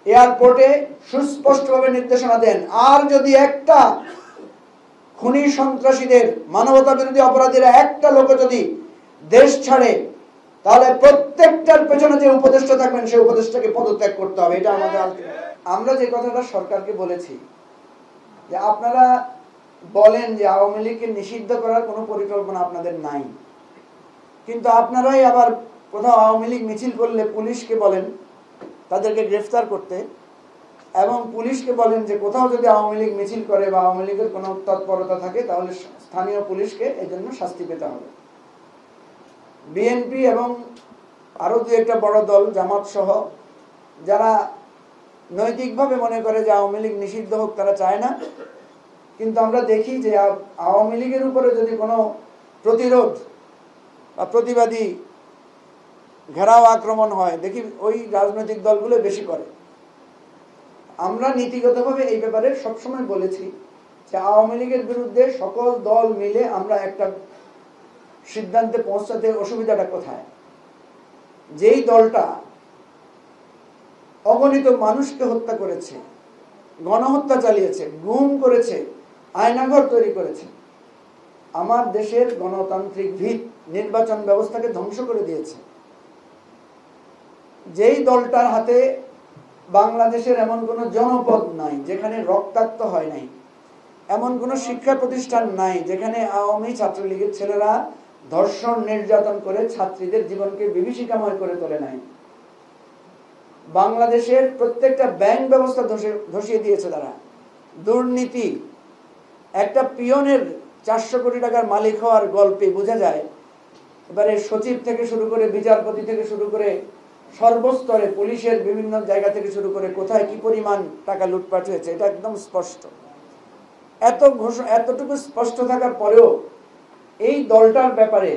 এয়ারপোর্টে সুস্পষ্টভাবে নির্দেশনা দেন, আর যদি একটা খুনি সন্ত্রাসীদের মানবতা বিরোধী অপরাধীরা একটা লোক যদি দেশ ছাড়ে, তাহলে প্রত্যেকটার পেছনে যে উপদেষ্টা থাকবেন সেই উপদেষ্টাকে পদত্যাগ করতে হবে। এটা আমাদের আমরা যে কথাটা সরকারকে বলেছি যে আপনারা বলেন যে আওয়ামী লীগকে নিষিদ্ধ করার কোনো পরিকল্পনা আপনাদের নাই, কিন্তু আপনারাই আবার কোথাও আওয়ামী লীগ মিছিল করলে পুলিশকে বলেন তাদেরকে গ্রেফতার করতে, এবং পুলিশকে বলেন যে কোথাও যদি আওয়ামী লীগ মিছিল করে বা আওয়ামী লীগের কোনো তৎপরতা থাকে তাহলে স্থানীয় পুলিশকে এই জন্য শাস্তি পেতে হবে। বিএনপি এবং আরো দু একটা বড় দল জামাত সহ যারা নৈতিকভাবে মনে করে যে আওয়ামী লীগ নিষিদ্ধ হোক, তারা চায় না, কিন্তু আমরা দেখি যে আওয়ামী লীগের উপরে যদি কোনো প্রতিরোধ বা প্রতিবাদী ঘেরাও আক্রমণ হয়, দেখি ওই রাজনৈতিক দলগুলো বেশি করে। আমরা নীতিগতভাবে এই ব্যাপারে সবসময় বলেছি যে আওয়ামী লীগের বিরুদ্ধে সকল দল মিলে আমরা একটা সিদ্ধান্তে পৌঁছাতে অসুবিধাটা কোথায়? যেই দলটা অগণিত মানুষকে হত্যা করেছে, গণহত্যা চালিয়েছে, গুম করেছে, আয়নাঘর তৈরি করেছে, আমার দেশের গণতান্ত্রিক ভিত নির্বাচন ব্যবস্থাকে ধ্বংস করে দিয়েছে, যেই দলটার হাতে বাংলাদেশের এমন কোনো জনপদ নাই যেখানে রক্তাক্ত হয় নাই, এমন কোনো শিক্ষা প্রতিষ্ঠান নাই যেখানে আওয়ামী ছাত্রলীগের ছেলেরা ধর্ষণ নির্যাতন করে ছাত্রীদের জীবনকে বিভীষিকাময় করে তোলে নাই, বাংলাদেশের প্রত্যেকটা ব্যাংক ব্যবস্থা ধসিয়ে দিয়েছে তারা, দুর্নীতি, একটা পিয়নের 400 কোটি টাকার মালিক হওয়ার গল্পে বোঝা যায় এবারে সচিব থেকে শুরু করে বিচারপতি থেকে শুরু করে সর্বস্তরে পুলিশের বিভিন্ন জায়গা থেকে শুরু করে কোথায় কি পরিমাণ টাকা লুটপাট হয়েছে, এটা একদম স্পষ্ট। এতটুকু স্পষ্ট থাকার পরেও এই দলটার ব্যাপারে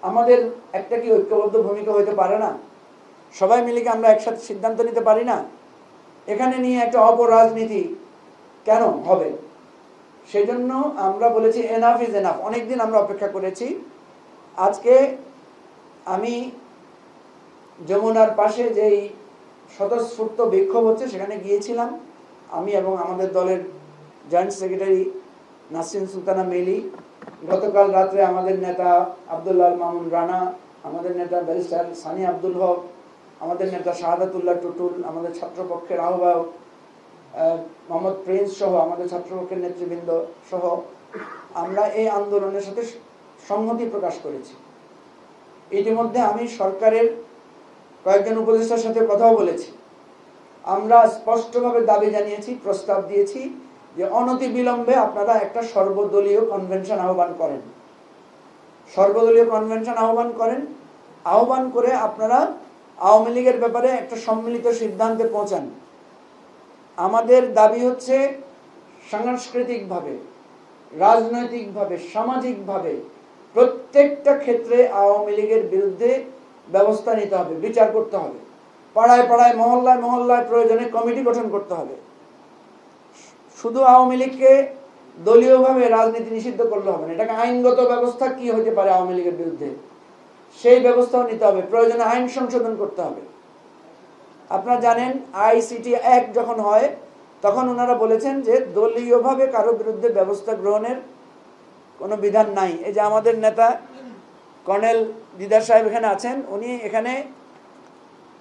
আমাদের একটা কি ঐক্যবদ্ধ ভূমিকা হইতে পারে না? সবাই মিলে কি আমরা একসাথে সিদ্ধান্ত নিতে পারি না? এখানে নিয়ে একটা অপরাজনীতি কেন হবে? সেজন্য আমরা বলেছি এনাফ ইজ এনাফ। অনেকদিন আমরা অপেক্ষা করেছি। আজকে আমি যমুনার পাশে যেই স্বতঃস্ফূর্ত বিক্ষোভ হচ্ছে সেখানে গিয়েছিলাম, আমি এবং আমাদের দলের জয়েন্ট সেক্রেটারি নাসরিন সুলতানা মিলি। গতকাল রাত্রে আমাদের নেতা আব্দুল্লাহ মামুন রানা, আমাদের নেতা ব্যারিস্টার সানি আব্দুল হক, আমাদের নেতা শাহাদাতুল্লাহ টুটুল, আমাদের ছাত্রপক্ষের আহ্বায়ক মোহাম্মদ প্রিন্স সহ আমাদের ছাত্রপক্ষের নেতৃবৃন্দ সহ আমরা এই আন্দোলনের সাথে সংহতি প্রকাশ করেছি। ইতিমধ্যে আমি সরকারের কয়েকজন উপদেষ্টার সাথে কথাও বলেছি। আমরা স্পষ্টভাবে দাবি জানিয়েছি, প্রস্তাব দিয়েছি যে অনতিবিলম্বে আপনারা একটা সর্বদলীয় কনভেনশন আহ্বান করেন, সর্বদলীয় কনভেনশন আহ্বান করে আপনারা আওয়ামী লীগের ব্যাপারে একটা সম্মিলিত সিদ্ধান্তে পৌঁছান। আমাদের দাবি হচ্ছে সাংস্কৃতিকভাবে, রাজনৈতিকভাবে, সামাজিকভাবে প্রত্যেকটা ক্ষেত্রে আওয়ামী লীগের বিরুদ্ধে ব্যবস্থা নিতে হবে, বিচার করতে হবে। পাড়ায় পাড়ায়, মহল্লায় মহল্লায় প্রয়োজনে কমিটি গঠন করতে হবে। শুধু আওয়ামী লীগকে দলীয়ভাবে রাজনীতি নিষিদ্ধ করলে হবে না, এটাকে আইনগত ব্যবস্থা কি হতে পারে আওয়ামী লীগের বিরুদ্ধে সেই ব্যবস্থাও নিতে হবে, প্রয়োজনে আইন সংশোধন করতে হবে। আপনারা জানেন আইসিটি অ্যাক্ট যখন হয় তখন ওনারা বলেছেন যে দলীয়ভাবে কারো বিরুদ্ধে ব্যবস্থা গ্রহণের কোনো বিধান নাই। এই যে আমাদের নেতা কর্নেল দিদার সাহেব এখানে আছেন,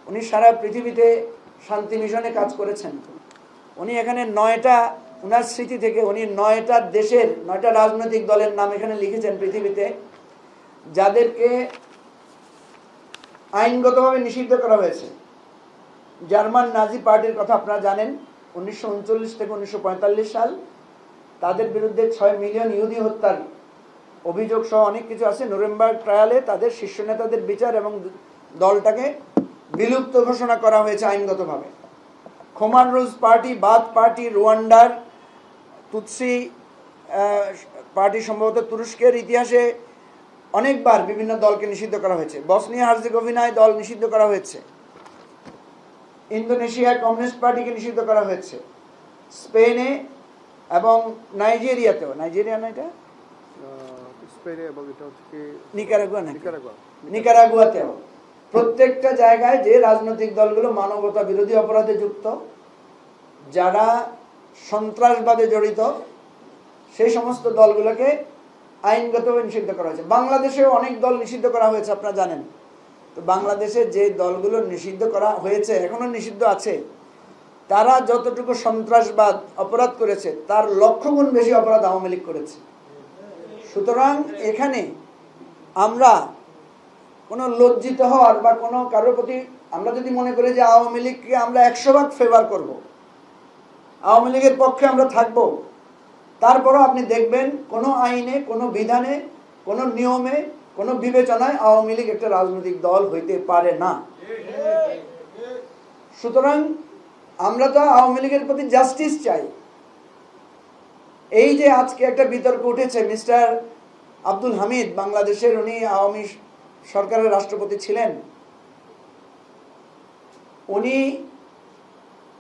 উনি সারা পৃথিবীতে শান্তি মিশনে কাজ করেছেন। উনি এখানে 9টা, উনার স্মৃতি থেকে উনি 9টা দেশের 9টা রাজনৈতিক দলের নাম এখানে লিখেছেন পৃথিবীতে যাদেরকে আইনগতভাবে নিষিদ্ধ করা হয়েছে। জার্মান নাজি পার্টির কথা আপনারা জানেন, 1939 থেকে 1945 সাল তাদের বিরুদ্ধে 6 মিলিয়ন ইহুদি হত্যার অভিযোগ সহ অনেক কিছু আছে। নুরেমবার্গ ট্রায়ালে তাদের শীর্ষ নেতাদের বিচার এবং দলটাকে বিলুপ্ত ঘোষণা করা হয়েছে আইনগতভাবে। খোমান রুজ পার্টি, বাথ পার্টি, রুয়ান্ডার তুতসি পার্টি সম্ভবত তুরস্কের ইতিহাসে অনেকবার বিভিন্ন দলকে নিষিদ্ধ করা হয়েছে। বসনিয়া হার্জেগোভিনায় দল নিষিদ্ধ করা হয়েছে, ইন্দোনেশিয়ায় কমিউনিস্ট পার্টিকে নিষিদ্ধ করা হয়েছে, স্পেনে এবং নাইজেরিয়াতেও, নাইজেরিয়া না এটা স্পেনে এবং এটা হচ্ছে নিকারাগুয়াতেও প্রত্যেকটা জায়গায় যে রাজনৈতিক দলগুলো মানবতা বিরোধী অপরাধে যুক্ত, যারা সন্ত্রাসবাদে জড়িত, সেই সমস্ত দলগুলোকে আইনগতভাবে নিষিদ্ধ করা হয়েছে। বাংলাদেশেও অনেক দল নিষিদ্ধ করা হয়েছে, আপনারা জানেন। তো বাংলাদেশে যে দলগুলো নিষিদ্ধ করা হয়েছে, এখনো নিষিদ্ধ আছে, তারা যতটুকু সন্ত্রাসবাদ অপরাধ করেছে তার লক্ষ গুণ বেশি অপরাধ আওয়ামী লীগ করেছে। সুতরাং এখানে আমরা কোনো লজ্জিত হওয়ার বা কোনো কারোর প্রতি, আমরা যদি মনে করি যে আওয়ামী লীগকে আমরা 100% ফেভার করব, আওয়ামী লীগের পক্ষে আমরা থাকব, তারপরও আপনি দেখবেন কোনো আইনে, কোনো বিধানে, কোনো নিয়মে, কোনো বিবেচনায় আওয়ামী লীগ একটা রাজনৈতিক দল হইতে পারে না। সুতরাং আমরা তো আওয়ামী লীগের প্রতি জাস্টিস চাই। এই যে আজকে একটা বিতর্ক উঠেছে, মিস্টার আব্দুল হামিদ বাংলাদেশের, উনি আওয়ামী সরকারের রাষ্ট্রপতি ছিলেন, উনি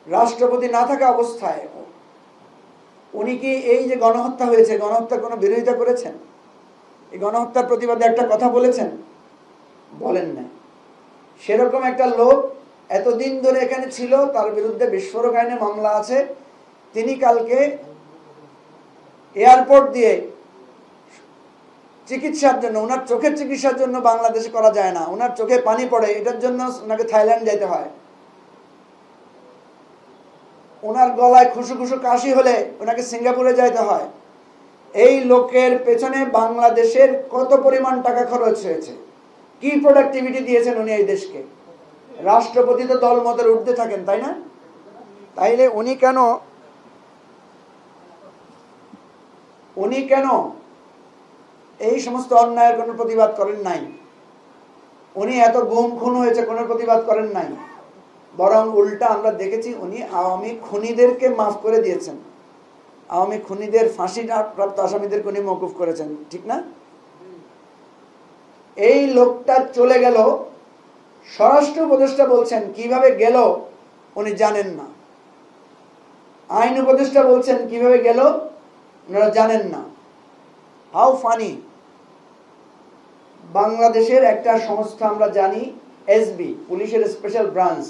রাষ্ট্রপতি না থাকা অবস্থায় উনি কি এই যে গণহত্যা হয়েছে, গণহত্যার কোনো বিরোধিতা করেছেন? এই গণহত্যার প্রতিবাদে একটা কথা বলেছেন? বলেন না। সেরকম একটা লোক এতদিন ধরে এখানে ছিল, তার বিরুদ্ধে বিস্ফোরক আইনে মামলা আছে। তিনি কালকে এয়ারপোর্ট দিয়ে চিকিৎসার জন্য, ওনার চোখের চিকিৎসার জন্য বাংলাদেশে করা যায় না, ওনার চোখে পানি পড়ে, এটার জন্য ওনাকে থাইল্যান্ড যেতে হয়। ওনার গলায় খুশু খুশু কাশি হলে ওনাকে সিঙ্গাপুরে যাইতে হয়। এই লোকের পেছনে বাংলাদেশের কত পরিমাণ টাকা খরচ হয়েছে, কি প্রোডাক্টিভিটি দিয়েছেন উনি এই দেশকে। রাষ্ট্রপতি তো দলমতের ঊর্ধ্বে থাকেন, তাই না? তাইলে উনি কেন এই সমস্ত অন্যায়ের কোনো প্রতিবাদ করেন নাই? উনি এত গুম খুন হয়েছে, কোনো প্রতিবাদ করেন নাই। বরং উল্টা আমরা দেখেছি উনি আওয়ামী খুনিদেরকে মাফ করে দিয়েছেন, আওয়ামী খুনিদের ফাঁসি প্রাপ্ত আসামিদেরকে উনি মওকুফ করেছেন, ঠিক না? এই লোকটা চলে গেল, স্বরাষ্ট্র উপদেষ্টা বলছেন কিভাবে গেল উনি জানেন না, আইন উপদেষ্টা বলছেন কিভাবে গেল ওনারা জানেন না। How funny! বাংলাদেশের একটা সংস্থা আমরা জানি, এসবি, পুলিশের স্পেশাল ব্রাঞ্চ,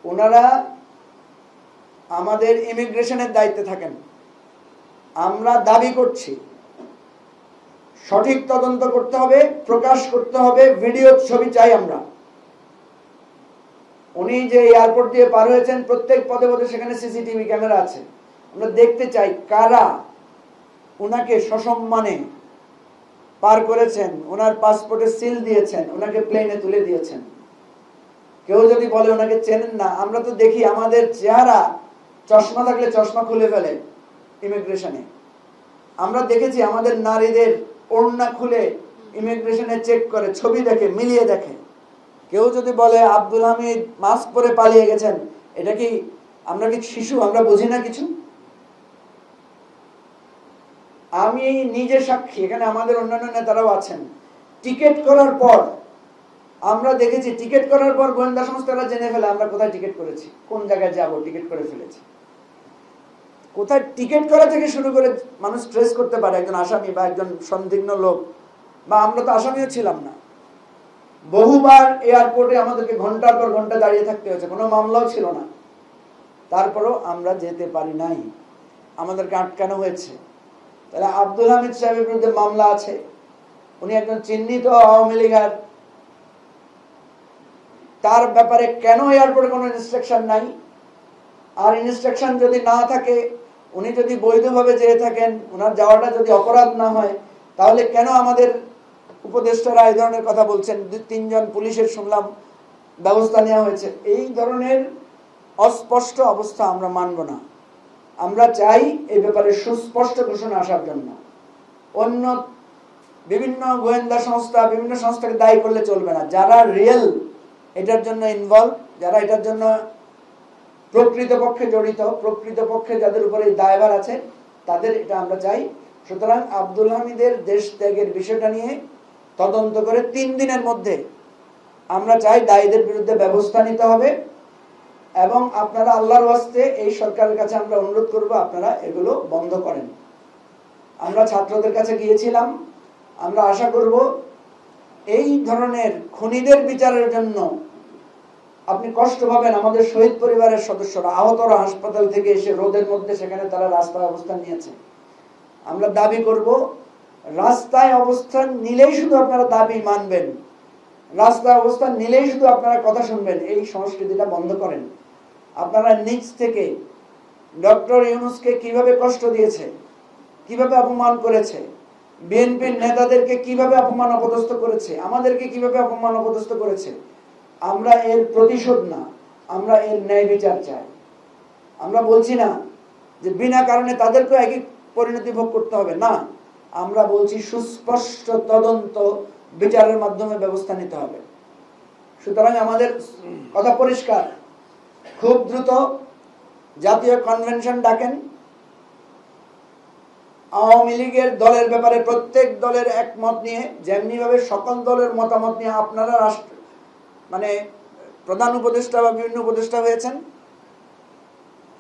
ওনারা আমাদের ইমিগ্রেশনের দায়িত্বে থাকেন। আমরা দাবি করছি সঠিক তদন্ত করতে হবে, প্রকাশ করতে হবে, ভিডিও ছবি চাই আমরা। উনি যে এয়ারপোর্ট দিয়ে পার হয়েছেন, প্রত্যেক পদে পদে সেখানে সিসিটিভি ক্যামেরা আছে। আমরা দেখতে চাই কারা ওনাকে সসম্মানে পার করেছেন, ওনার পাসপোর্টে সিল দিয়েছেন, ওনাকে প্লেনে তুলে দিয়েছেন। কেউ যদি বলে ওনাকে চেনেন না, আমরা তো দেখি আমাদের চেহারা, চশমা থাকলে চশমা খুলে ফেলে ইমিগ্রেশনে। আমরা দেখেছি আমাদের নারীদের ওড়না খুলে ইমিগ্রেশনে চেক করে, ছবি দেখে, মিলিয়ে দেখে। কেউ যদি বলে আব্দুল হামিদ মাস্ক পরে পালিয়ে গেছেন, এটা কি, আমরা কি শিশু? আমরা বুঝি না কিছু? আমি নিজে সাক্ষী, এখানে আমাদের অন্যান্য নেতারাও আছেন। টিকিট করার পর আমরা দেখেছি, টিকিট করার পর গোয়েন্দা সংস্থারা জেনে ফেলে আমরা কোথায় টিকিট করেছি, কোন জায়গায় যাব, টিকিট করে ফেলেছি। কোথায় টিকিট করা থেকে শুরু করে মানুষ ট্রেস করতে পারে একজন আসামি বা একজন সন্দিগ্ধ লোক। বা আমরা তো আসামিও ছিলাম না, বহুবার এয়ারপোর্টে আমাদেরকে ঘন্টার পর ঘন্টা দাঁড়িয়ে থাকতে হয়েছে, কোনো মামলাও ছিল না, তারপরও আমরা যেতে পারি নাই, আমাদেরকে আটকানো হয়েছে। তাহলে আব্দুল হামিদ সাহেবের বিরুদ্ধে মামলা আছে, উনি একজন চিহ্নিত আওয়ামী লীগার, তার ব্যাপারে কেন এয়ারপোর্টে কোনো ইনস্ট্রাকশন নাই? আর ইনস্ট্রাকশন যদি না থাকে, উনি যদি বৈধভাবে যেয়ে থাকেন, ওনার যাওয়াটা যদি অপরাধ না হয়, তাহলে কেন আমাদের উপদেষ্টারা এই ধরনের কথা বলছেন? 2-3 জন পুলিশের শুনলাম ব্যবস্থা নেওয়া হয়েছে। এই ধরনের অস্পষ্ট অবস্থা আমরা মানব না। আমরা চাই এই ব্যাপারে সুস্পষ্ট ঘোষণা আসার জন্য। অন্য বিভিন্ন গোয়েন্দা সংস্থা, বিভিন্ন সংস্থাকে দায়ী করলে চলবে না। যারা রিয়েল এটার জন্য ইনভলভ, যারা এটার জন্য প্রকৃতপক্ষে জড়িত, প্রকৃতপক্ষে যাদের উপরে দায়ভার আছে, তাদের এটা আমরা চাই। সুতরাং আব্দুল হামিদের দেশ ত্যাগের বিষয়টা নিয়ে তদন্ত করে 3 দিনের মধ্যে আমরা চাই দায়ীদের বিরুদ্ধে ব্যবস্থা নিতে হবে। এবং আপনারা আল্লাহর ওয়াস্তে এই সরকারের কাছে আমরা অনুরোধ করব, আপনারা এগুলো বন্ধ করেন। আমরা ছাত্রদের কাছে গিয়েছিলাম, আমরা আশা করব এই ধরনের খুনিদের বিচারের জন্য আপনি কষ্ট পাবেন। আমাদের শহীদ পরিবারের সদস্যরা, আহতরা হাসপাতাল থেকে এসে রোদের মধ্যে সেখানে তারা রাস্তায় অবস্থান নিয়েছে। আমরা দাবি করব, রাস্তায় অবস্থান নিলেই শুধু আপনারা দাবি মানবেন, রাস্তায় অবস্থান নিলেই শুধু আপনারা কথা শুনবেন, এই সংস্কৃতিটা বন্ধ করেন। আপনারা নিজ থেকে ডক্টর ইউনূসকে কিভাবে কষ্ট দিয়েছে, কিভাবে অপমান করেছে, বিএনপির নেতাদেরকে কিভাবে অপমান অপদস্থ করেছে, আমাদেরকে কিভাবে অপমান অপদস্থ করেছে, আমরা এর প্রতিশোধ না, আমরা এর ন্যায় বিচার চাই। আমরা বলছি না যে বিনা কারণে তাদেরকেও একই পরিণতি ভোগ করতে হবে, না, আমরা বলছি সুস্পষ্ট তদন্ত বিচারের মাধ্যমে ব্যবস্থা নিতে হবে। সুতরাং আমাদের কথা পরিষ্কার, খুব দ্রুত জাতীয় কনভেনশন ডাকেন। আওয়ামী লীগের দলের ব্যাপারে প্রত্যেক দলের একমত নিয়ে, যেমনি ভাবে সকল দলের মতামত নিয়ে আপনারা প্রধান উপদেষ্টা বা বিভিন্ন উপদেষ্টা হয়েছেন,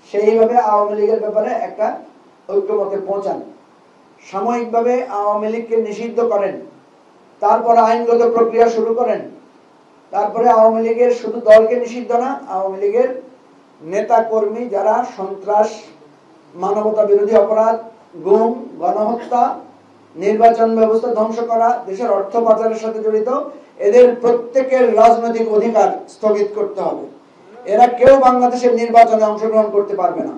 সেইভাবে আওয়ামী লীগের ব্যাপারে একটা ঐক্যমতে পৌঁছান। সাময়িকভাবে আওয়ামী লীগকে নিষিদ্ধ করেন, তারপর আইনগত প্রক্রিয়া শুরু করেন। তারপরে আওয়ামী লীগের শুধু দলকে নিষিদ্ধ না, আওয়ামী লীগের নেতা কর্মী যারা সন্ত্রাস, মানবতা বিরোধী অপরাধ, গুম, গণহত্যা, নির্বাচন ব্যবস্থা ধ্বংস করা, দেশের অর্থ পাচারের সাথে জড়িত, এদের প্রত্যেকের রাজনৈতিক অধিকার স্থগিত করতে হবে। এরা কেউ বাংলাদেশের নির্বাচনে অংশগ্রহণ করতে পারবে না।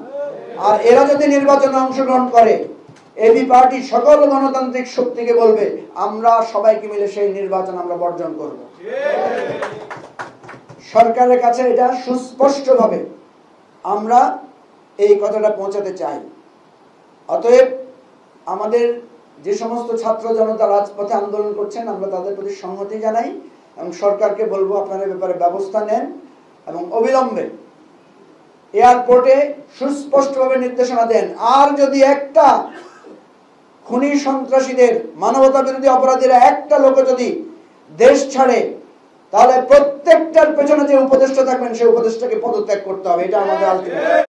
আর এরা যদি নির্বাচনে অংশগ্রহণ করে, এবি পার্টি সকল গণতান্ত্রিক শক্তিকে বলবে, আমরা সবাইকে মিলে সেই নির্বাচন আমরা বর্জন করব। সরকারের কাছে এটা সুস্পষ্টভাবে আমরা এই কথাটা পৌঁছাতে চাই। অতএব আমাদের যে সমস্ত ছাত্র জনতা রাজপথে আন্দোলন করছেন, আমরা তাদের প্রতি সংহতি জানাই এবং সরকারকে বলবো আপনারা ব্যাপারে ব্যবস্থা নেন এবং অবিলম্বে এয়ারপোর্টে সুস্পষ্টভাবে নির্দেশনা দেন। আর যদি একটা খুনি সন্ত্রাসীদের, মানবতা বিরোধী অপরাধীরা একটা লোক যদি দেশ ছাড়ে, তাহলে প্রত্যেকটার পেছনে যে উপদেষ্টা থাকবেন সেই উপদেষ্টাকে পদত্যাগ করতে হবে। এটা আমাদের আলটিমেট।